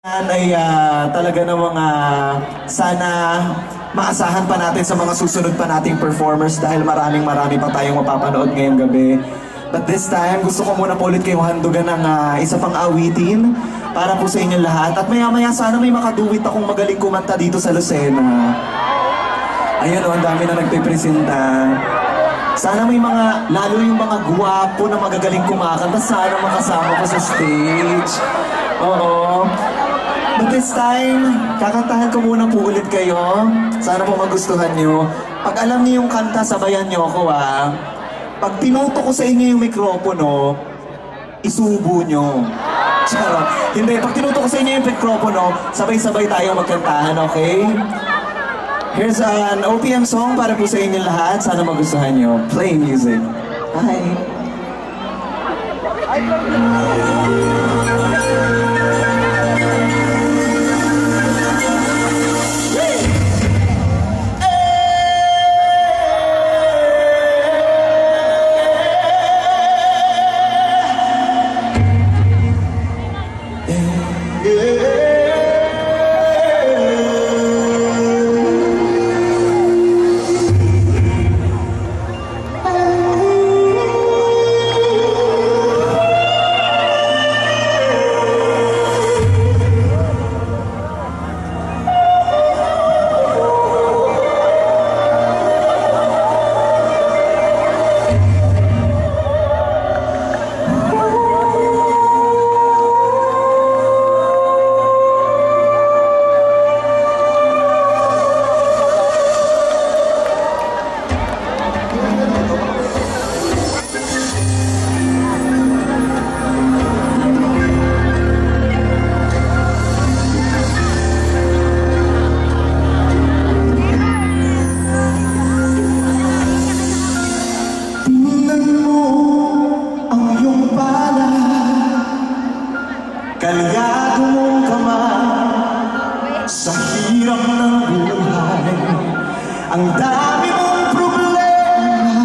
Ay talaga namang sana maasahan pa natin sa mga susunod pa nating performers dahil marami pa tayong mapapanood ngayong gabi. But this time, gusto ko muna po ulit kayong handugan ng isa pang awitin para po sa inyong lahat. At maya-maya sana may makaduwit akong magaling kumanta dito sa Lucena. Ayun o, ang dami na nagpipresenta. Sana may mga, lalo yung mga guwapo na magagaling kumakanta, sana makasama ko sa stage. Oo. But this time, kakantahan ko muna po ulit kayo. Sana po magustuhan nyo. Pag alam niyo yung kanta, sabayan nyo ako Pag tinuto ko sa inyo yung mikropono, isubo nyo. Charot. Hindi, pag tinuto ko sa inyo yung mikropono, sabay-sabay tayo magkantahan, okay? Here's an OPM song para po sa inyo lahat. Sana magustuhan nyo. Play music. Bye! Kalyado mong kamay sa hirap ng buhay. Ang dami mong problema,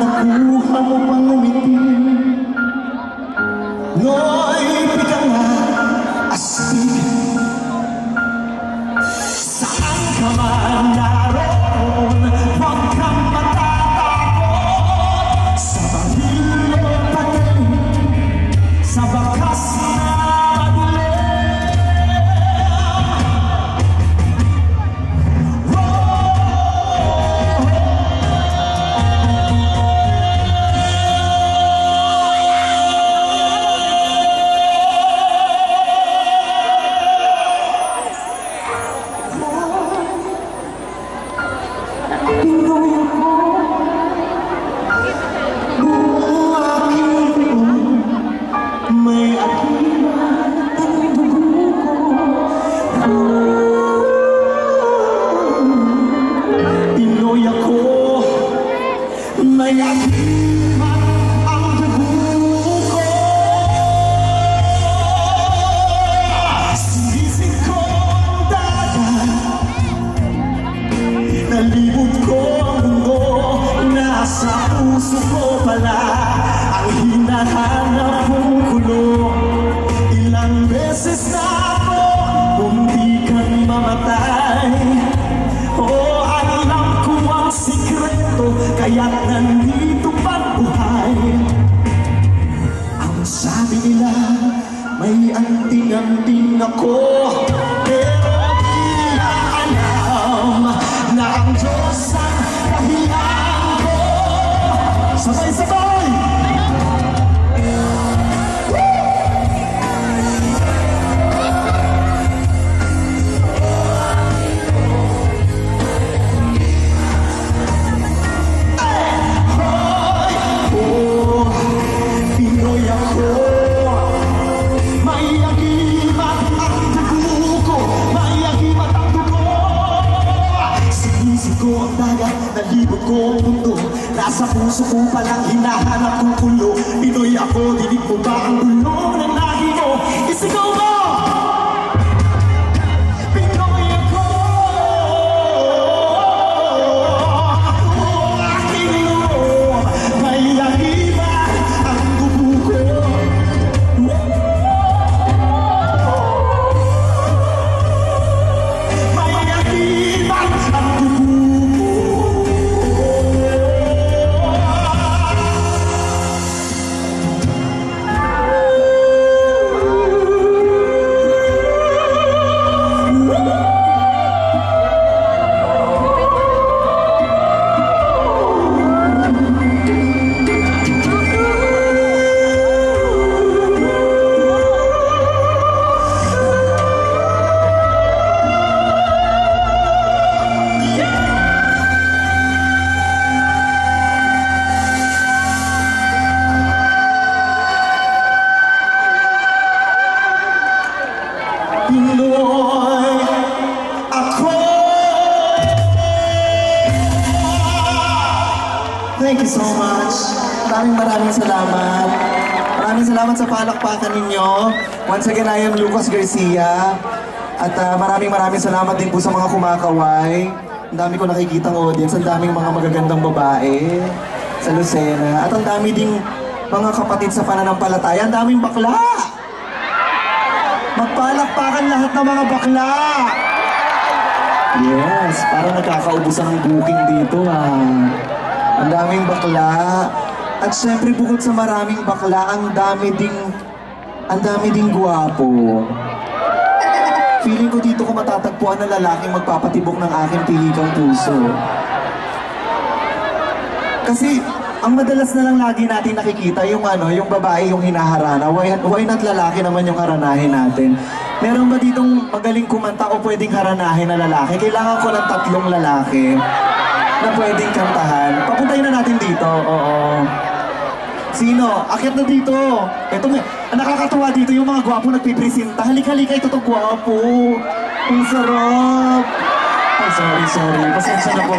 nakuha mo pang umiti. Noy, pika nga, astig. Saan ka man naroon, huwag kang matatakot. Sa bahilo patin, sa bakas na nalibot ko ang mundo, nasa puso ko pala ang hinahanap mong kulong. Ilang beses na ako muntikan mamatay. Oh, alam ko ang sikreto, kaya't nandito pang buhay. Ang sabi nila, may anting-anting ako, pero di na alam na ang Diyos ang dahilan ko. Sabay-sabay! Pinoy ako, may agimat ang dugo ko, may agimat ang dugo. Sinisig ko ang dagat, nalibot ko ang mundo, nasa puso ko palang hinahanap kong kulo. Pinoy ako, dinig mo ba ang bulong ng lahi mo? Isigaw mo! Pinoy ako, ang aking loob, may agimat ang dugo ko. Pinoy ako. Thank you so much. Maraming salamat. Maraming salamat sa palakpakan ninyo. Once again, I am Lucas Garcia. At maraming salamat din po sa mga kumakaway. Ang dami ko nakikitang audience, ang daming mga magagandang babae sa Lucena. At ang dami ding mga kapatid sa pananampalataya, ang daming bakla. Magpalakpakan lahat ng mga bakla. Yes, parang nagkakaubusan ng booking dito Ang daming bakla. At syempre bukod sa maraming bakla, ang dami ding gwapo. Feeling ko dito ko matatagpuan na lalaking magpapatibok ng aking pilikang puso. Kasi ang madalas na lang lagi natin nakikita yung yung babae yung hinaharana. Why not lalaki naman yung haranahin natin? Meron ba ditong magaling kumanta o pwedeng haranahin na lalaki? Kailangan ko ng 3 lalaki na pwedeng kantahan. Papuntahin na natin dito. Oo. Sino? Akyat na dito. Ito nakakatuwa dito yung mga gwapo nagpipresenta. Halik-halika, ito itong gwapo. Ang sarap. Ay, sorry. Pasensya na po.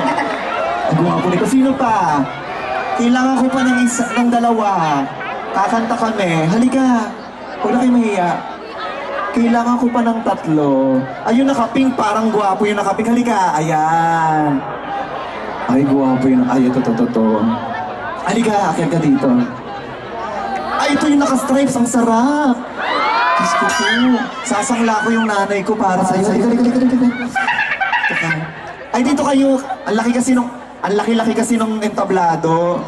Ang gwapo nito. Sino pa? Kailangan ko pa ng 2. Kakanta kami. Halika. Huwag na kayo mahiya. Kailangan ko pa ng 3. Ayun nakaping, parang gwapo yung nakaping. Halika. Ayan. Ay, gwapo yun. Ay, ito. Halika, akyat ka dito. Ay, ito yung naka-stripes. Ang sarap. Diyos ko po. Sasangla ko yung nanay ko para sa'yo. Halika. Ay, dito kayo. Ang laki kasi nung entablado.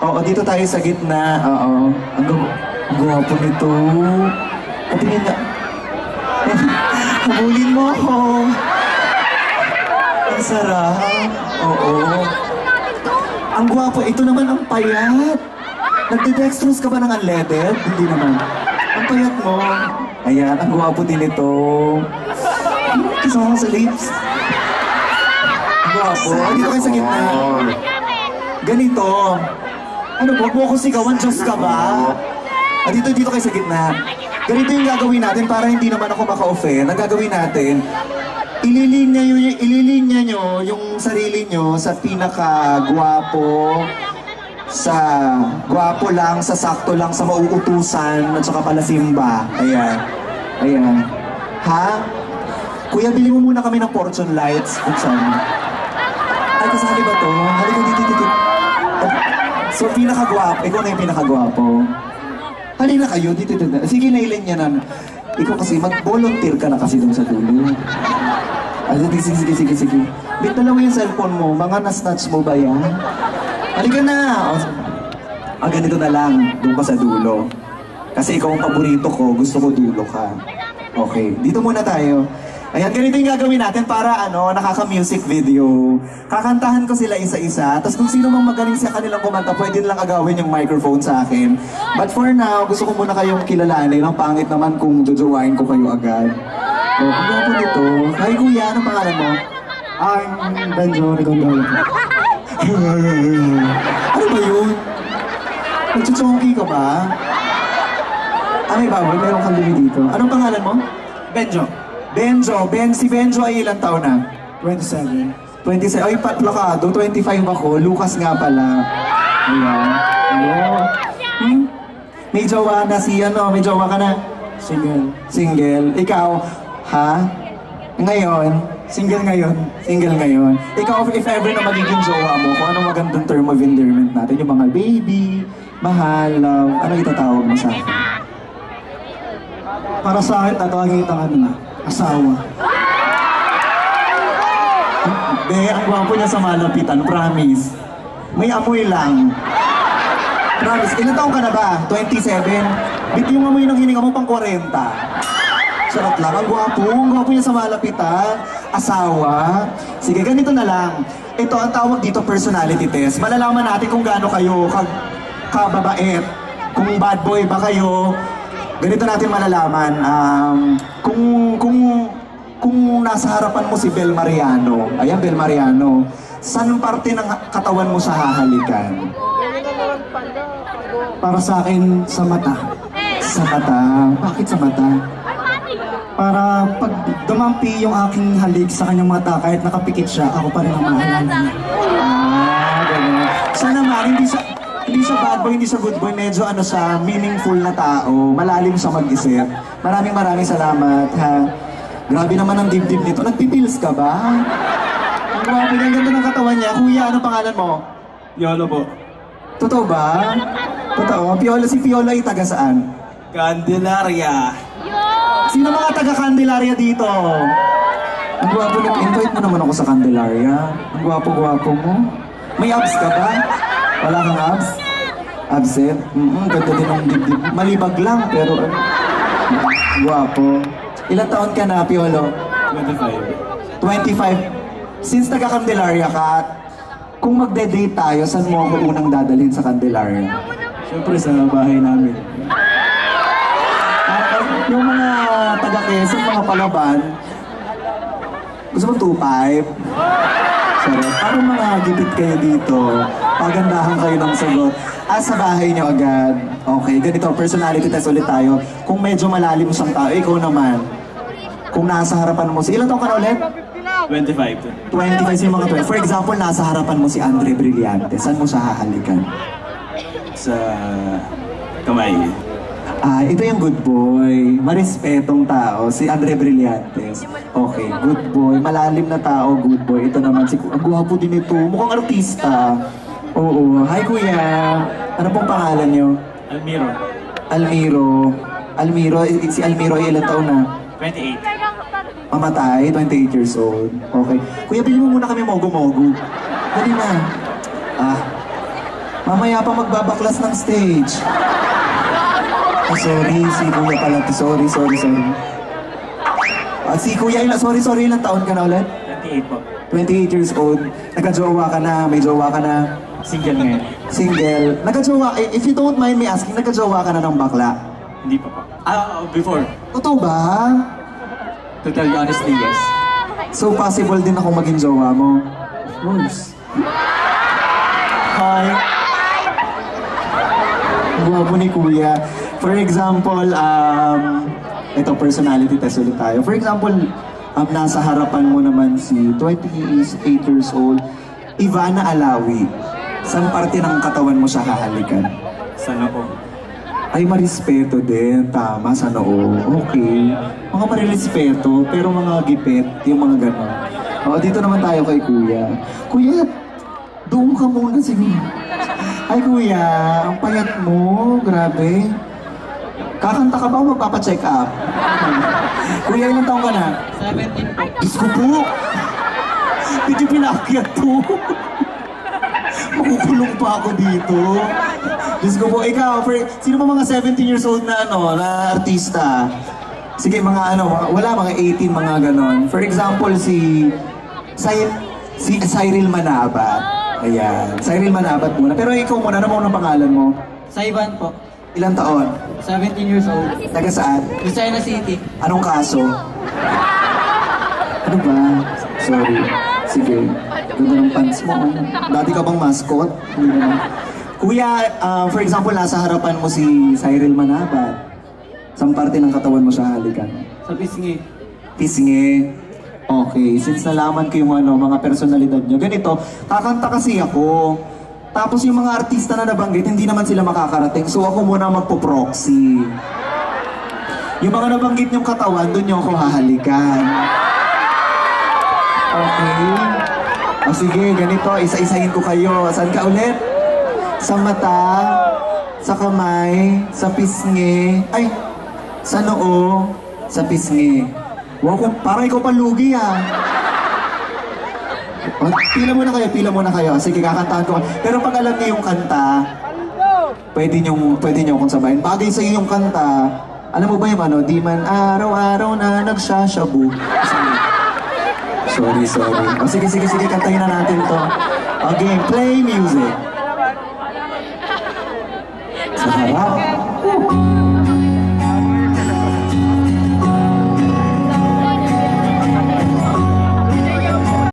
Oo, dito tayo sa gitna. Oo. Ang gwapo nito. Patingin nga. Habulin mo ako. Ang sarap. Oo. Ang gwapo. Ito naman ang payat. Nagde-dextrose ka ba ng unleaded? Hindi naman. Ang payat mo. Ayan, ang gwapo din ito. Kasama sa lips. Ang gwapo. Dito kayo sa gitna. Ganito. Ano po? Huwag mo ako sigawan. Diyos ka ba? Dito kayo sa gitna. Ganito yung gagawin natin para hindi naman ako maka-offend. Ang gagawin natin, ililinya nyo yung sarili nyo sa pinaka-gwapo, sa gwapo lang, sa sakto lang, sa mauutusan, at saka palasimba. Ayan. Ha? Kuya, bili mo muna kami ng fortune lights. Ay, kasali ba to? Halika dito. So, pinaka-gwapo. Ikaw na yung pinaka-gwapo. Halina kayo, dito. Sige, nailinya na. Ikaw kasi, mag-volunteer ka na kasi dun sa dulo. Sige. Bitala mo yung cellphone mo. Mga na-snatch mo ba yan? Halika na! Ganito na lang. Doon ka sa dulo. Kasi ikaw ang paborito ko. Gusto ko dulo ka. Okay. Dito muna tayo. Ayan, ganito yung gagawin natin para nakaka-music video. Kakantahan ko sila isa-isa. Tapos kung sino mang magaling sa kanilang kumanta, pwede lang agawin yung microphone sa akin. But for now, gusto ko muna kayong kilalanin. Ang pangit naman kung jojowain ko kayo agad. Ang gwapo nito. Hi kuya, anong pangalan mo? I'm Benjo Rigondolo. Ano ba yun? Nagchuchonky ka ba? May baboy, meron kang bumi dito. Anong pangalan mo? Benjo. Si Benjo ay ilang taon na? 27. Ay, plakado. 25 ako. Lucas nga pala. Ayan. May jowa na may jowa ka na? Single. Ikaw? Ha? Ngayon? Single ngayon. Ikaw, if ever na magiging jowa mo, kung anong magandang term of endearment natin, yung mga baby, mahal, love, ano itatawag mo sa akin? Para sa akin, tatawagin kita asawa. Ang gwapo niya sa malapitan, promise. May amoy lang. Promise. Ilan taong ka na ba? 27? Bit yung amoy ng hininga mo pang 40. Sarap lang. Ang gwapo niya sa malapitan. Asawa. Sige, ganito na lang. Ito ang tawag dito personality test. Malalaman natin kung gaano kayo kababait. Kung bad boy ba kayo. Ganito natin malalaman. Kung nasa harapan mo si Bel Mariano. Ayan, Bel Mariano. Saan parte ng katawan mo sa hahalikan? Para sa akin, sa mata. Sa mata? Bakit sa mata? Para pag dumampi yung aking halik sa kanyang mata, kahit nakapikit siya, ako pa rin ang mahalala niya. Ganun. Siya naman, hindi siya bad boy, hindi siya good boy. Medyo ano siya, meaningful na tao. Malalim siya mag-isip. Maraming salamat, ha. Grabe naman ang dibdib nito. Nagpipils ka ba? Ang grabe, ang ganda ng katawan niya. Kuya, ano pangalan mo? Yolo po. Totoo ba? Totoo? Si Piolo ay taga saan? Candelaria. Sino mga taga Candelaria dito? Ang gwapo nito. Invite mo naman ako sa Candelaria. Ang gwapo-gwapo mo. May abs ka ba? Wala kang abs? Absent? Ganda din ang dibdib. Malibag lang, pero gwapo. Ilang taon ka na, Piolo? 25. 25. Since taga Candelaria ka, kung magde-date tayo, saan mo ako unang dadalhin sa Candelaria? Siyempre sa bahay namin. Yung mga taga-Quezon, mga Palaban, gusto mo 2.5? Sorry. Parang mga gipit kayo dito. Pagandahan kayo ng sagot. Sa bahay niyo agad. Okay, ganito, personality test ulit tayo. Kung medyo malalim siyang tao, ikaw naman. Kung nasa harapan mo ilan taong ka na ulit? 25. 25 yung mga 20. For example, nasa harapan mo si Andre Brillante. Saan mo siya hahalikan? Sa kamay. Ito yung good boy. Marespetong tao. Si Andre Brillantes. Okay, good boy. Malalim na tao, good boy. Ito naman si... Ang gwapo din ito. Mukhang artista. Oo. Hi, kuya. Ano pong pangalan niyo? Almiro. Almiro. Si Almiro ay ilang taon na? 28. Mamatay, 28 years old. Okay. Kuya, bilhin mo muna kami mogo-mogo. Dali na. Mamaya pa magbabaklas ng stage. Sorry, si Kuya pala. Sorry. Si Kuya, sorry, ilang taon ka na ulit? 28 po. 28 years old. Nagka-jowa ka na, may jowa ka na. Single ngayon. Single. Nagka-jowa, if you don't mind me asking, nagka-jowa ka na ng bakla? Hindi pa po. Before. Totoo ba? To tell you honestly, yes. So possible din ako maging jowa mo? Of course. Hi. Guwapo ni Kuya. For example, ito personality test ulit tayo. For example, nasa harapan mo naman si 28 years old, Ivana Alawi. Saan parte ng katawan mo siya hahalikan? Sana po. Ay, marespeto din. Tama, sa noo. Okay. Mga marirespeto, pero mga gipit, yung mga gano'n. Dito naman tayo kay Kuya. Kuya, doon ka muna sige. Ay, Kuya, ang payat mo. Grabe. Kakanta ka ba o magpapacheck up? Kuya, ilang taong ka na? 17 po. Diyos ko po! Hindi pinakyat to. Makukulong pa ako dito. Diyos ko po, ikaw, sino ba mga 17 years old na na artista? Sige, mga mga 18, mga ganon. For example, si Cyril Manabat. Ayan, Cyril Manabat muna. Pero ikaw muna, ano ang pangalan mo? Saiban po. Ilang taon? 17 years old. Taga saan? Lucena City. Anong kaso? Ano ba? Sorry. Sige. Ganda ng pants mo. Dati ka bang mascot? Kuya, for example, nasa harapan mo si Cyril Manabat. Saan parte ng katawan mo siya halikan? Sa Pisngi. Pisngi. Okay, since nalaman ko yung mga personalidad niyo. Ganito, kakanta kasi ako. Tapos yung mga artista na nabanggit, hindi naman sila makakarating. So ako muna magpo-proxy. Yung mga nabanggit niyong katawan, doon niyo ako hahalikan. Okay? Sige, ganito, isa-isahin ko kayo. Saan ka ulit? Sa mata, sa kamay, sa pisngi, sa noo, sa pisngi. Wow, parang ikaw palugi Pila muna kayo. Sige, kakantahan ko. Pero pag alam niyo yung kanta, pwede niyo akong sabayin. Bagay sa iyo yung kanta, alam mo ba yung di man araw-araw na nagsashabu. Sorry. Sige, kantahin na natin to. Okay, play music. Sa harap.